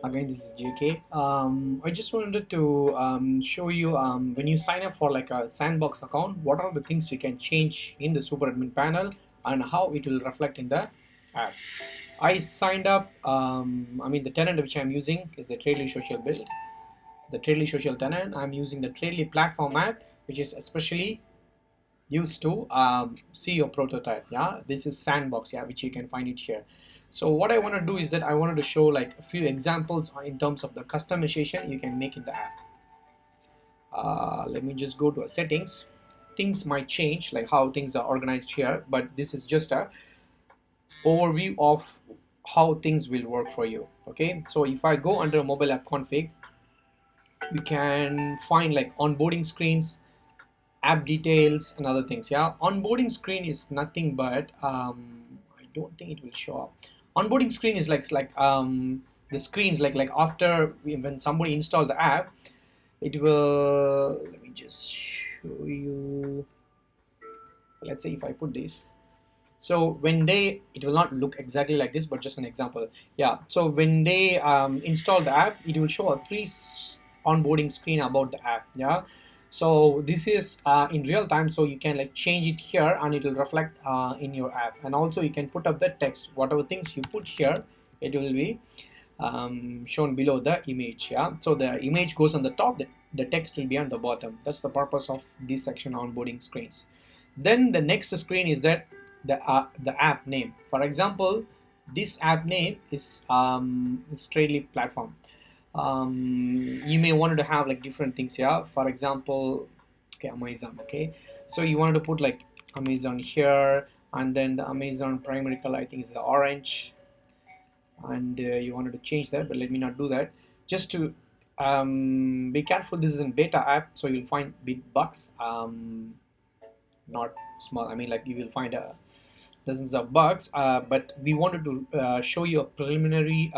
Again, this is JK. I just wanted to show you when you sign up for like a sandbox account, what are the things you can change in the SuperAdmin panel and how it will reflect in the app. I signed up. I mean, the tenant which I'm using is the Tradely Social build, the Tradely Social tenant. I'm using the Tradely platform app, which is especially used to see your prototype. Yeah, this is sandbox, yeah, which you can find it here. So what I want to do is that I wanted to show like a few examples in terms of the customization you can make in the app. Let me just go to settings. Things might change, like how things are organized here, but this is just a overview of how things will work for you. Okay, so if I go under mobile app config, we can find like onboarding screens, app details and other things. Yeah, onboarding screen is nothing but I don't think it will show up. Onboarding screen is like the screens like after when somebody install the app, it will, let me just show you. Let's say if I put this, so when they, it will not look exactly like this, but just an example. Yeah, so when they install the app, it will show a onboarding screen about the app. Yeah, so this is in real time, so you can like change it here and it will reflect in your app. And also you can put up the text, whatever things you put here, it will be shown below the image. Yeah, so the image goes on the top, the text will be on the bottom. That's the purpose of this section, onboarding screens. Then the next screen is that the app name. For example, this app name is Tradely platform. You may want to have like different things here. For example, okay, Amazon. Okay, so you wanted to put like Amazon here, and then the Amazon primary color I think is the orange, and you wanted to change that, but let me not do that. Just to be careful, this is in beta app, so you'll find big bugs. Not small, I mean like you will find dozens of bugs, but we wanted to show you a preliminary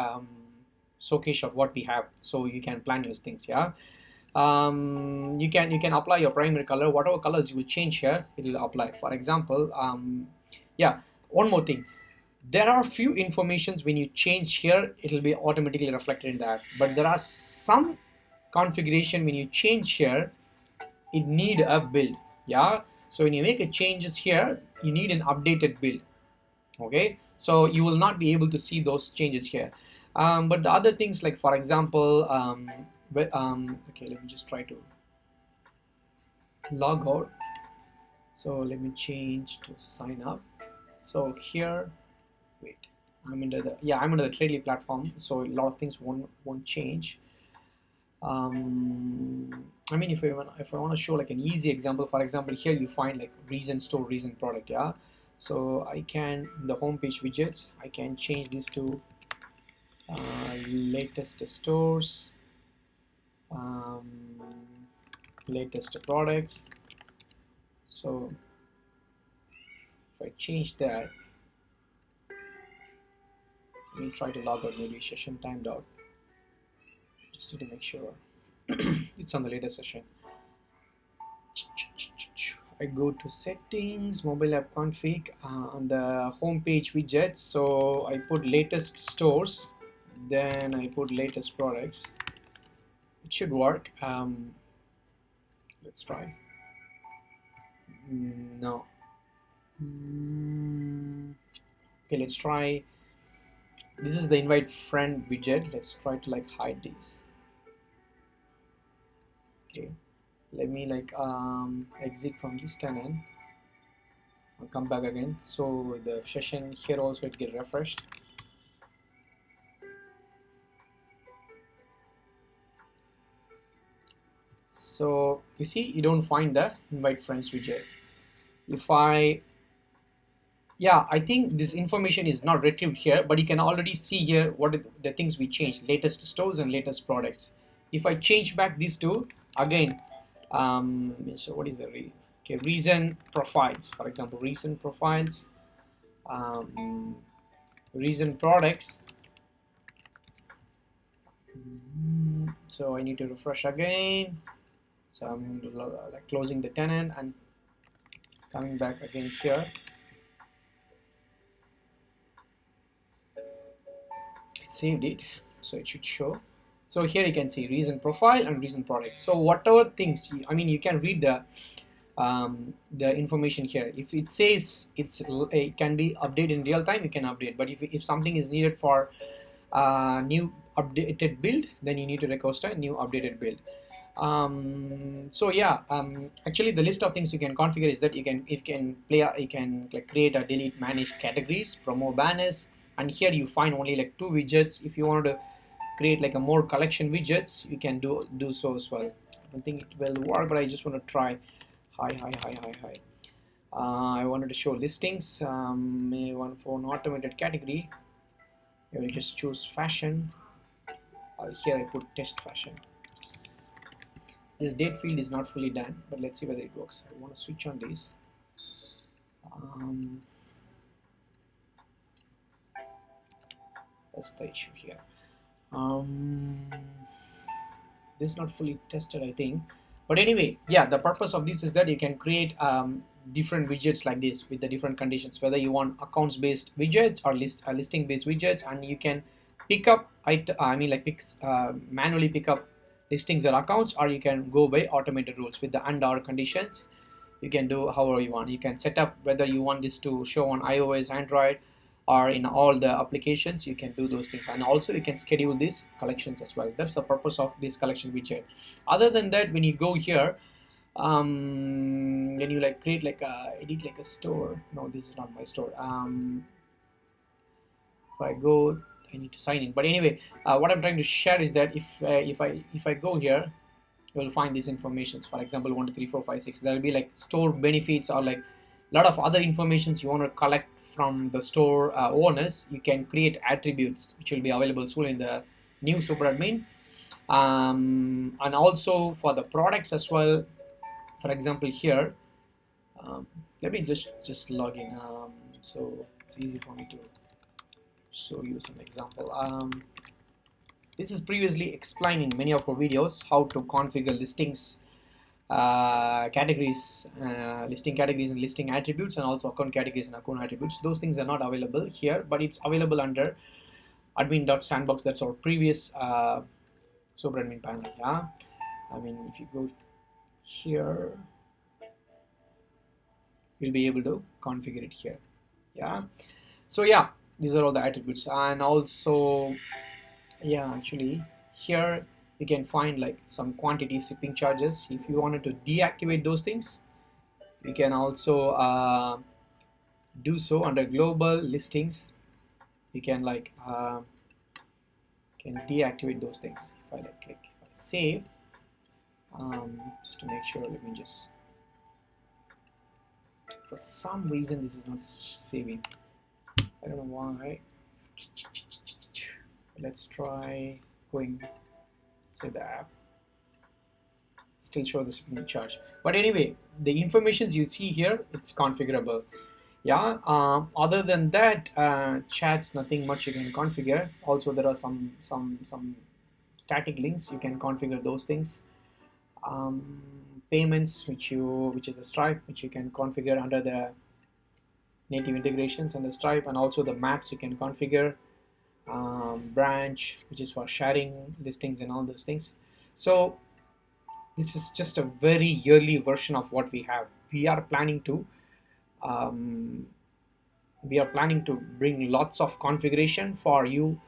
showcase of what we have, so you can plan your things. Yeah, you can apply your primary color, whatever colors you will change here, it will apply. For example, yeah, one more thing, there are few informations when you change here, it will be automatically reflected in the app, but there are some configuration when you change here, it need a build. Yeah, so when you make a changes here, you need an updated build. Okay, so you will not be able to see those changes here, but the other things, like for example, okay, let me just try to log out. So let me change to sign up. So here, wait, I'm under the, yeah, I'm under the Tradely platform, so a lot of things won't change. I mean, if I want to show like an easy example, for example, here you find like recent store, recent product. Yeah, so I can, in the homepage widgets, I can change this to latest stores, um, latest products. So if I change that, let me try to log out, maybe session timed out. Just need to make sure it's on the latest session. I go to settings, mobile app config, on the home page widgets, so I put latest stores, then I put latest products. It should work. Let's try. No. Okay, let's try. This is the invite friend widget. Let's try to like hide these. Okay, let me like exit from this tenant. I'll come back again. So the session here also it get refreshed. So you see, you don't find the invite friends widget. If I, yeah, I think this information is not retrieved here, but you can already see here what are the things we changed: latest stores and latest products. If I change back these two again, so what is the okay, recent profiles, for example, recent profiles, recent products. So I need to refresh again. So I'm like closing the tenant and coming back again here. I saved it. so it should show. So here you can see recent profile and recent product. So whatever things I mean, you can read the information here. If it says it can be updated in real time, you can update. But if something is needed for new updated build, then you need to request a new updated build. So yeah, actually the list of things you can configure is that you can like create or delete, manage categories, promote banners, and here you find only like 2 widgets. If you want to create like a more collection widgets, you can do so as well. I don't think it will work, but I just want to try. Hi. I wanted to show listings. May one for an automated category. I will just choose fashion. Here I put test fashion. This date field is not fully done, but let's see whether it works. I want to switch on this. That's the issue here. This is not fully tested, I think. But anyway, yeah, the purpose of this is that you can create different widgets like this with the different conditions, whether you want accounts based widgets or listing based widgets, and you can pick up manually pick up listings or accounts, or you can go by automated rules with the and or conditions. You can do however you want. You can set up whether you want this to show on iOS, Android, or in all the applications. You can do those things, and also you can schedule these collections as well. That's the purpose of this collection widget. Other than that, when you go here, when you like create like a edit like a store, no, this is not my store. If I go, I need to sign in. But anyway, what I'm trying to share is that if I go here, you'll find these informations. For example, 1 2 3 4 5 6. There will be like store benefits or like a lot of other informations you want to collect from the store owners. You can create attributes which will be available soon in the new SuperAdmin, and also for the products as well. For example, here, let me just log in, so it's easy for me to show you some example. This is previously explained in many of our videos how to configure listings, categories, listing categories and listing attributes, and also account categories and account attributes. Those things are not available here, but it's available under admin.sandbox. That's our previous SuperAdmin panel. Yeah, I mean, if you go here, you'll be able to configure it here. Yeah, so yeah, these are all the attributes. And also, yeah, actually here you can find like some quantity shipping charges. If you wanted to deactivate those things, you can also do so under global listings. You can like can deactivate those things. If I like click, if I save, just to make sure, let me just, for some reason this is not saving. I don't know why. Let's try going to the app. Still show the shipping charge, but anyway, the informations you see here, it's configurable. Yeah, other than that, chats, nothing much you can configure. Also, there are some static links, you can configure those things. Payments, which is a Stripe, which you can configure under the native integrations and the Stripe, and also the maps you can configure. Branch, which is for sharing listings and all those things. So this is just a very early version of what we have. We are planning to bring lots of configuration for you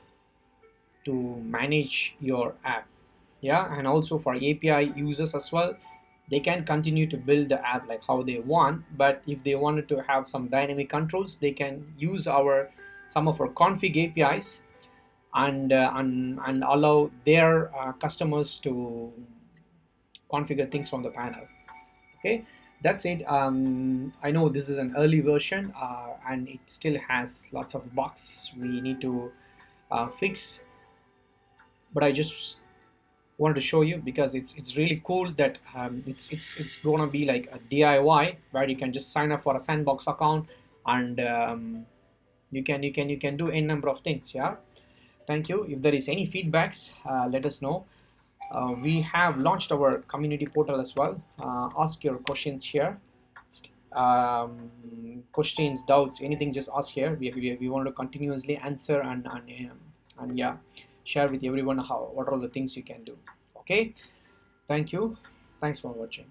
to manage your app. Yeah, and also for API users as well, they can continue to build the app like how they want, but if they wanted to have some dynamic controls, they can use some of our config APIs and allow their customers to configure things from the panel. Okay, that's it. I know this is an early version and it still has lots of bugs we need to fix, but I just wanted to show you because it's really cool that it's gonna be like a DIY where you can just sign up for a sandbox account and you can do a number of things. Yeah, thank you. If there is any feedbacks, let us know. We have launched our community portal as well. Ask your questions here. Questions, doubts, anything, just ask here. We want to continuously answer and yeah, share with everyone how what are all the things you can do. Okay, thank you, thanks for watching.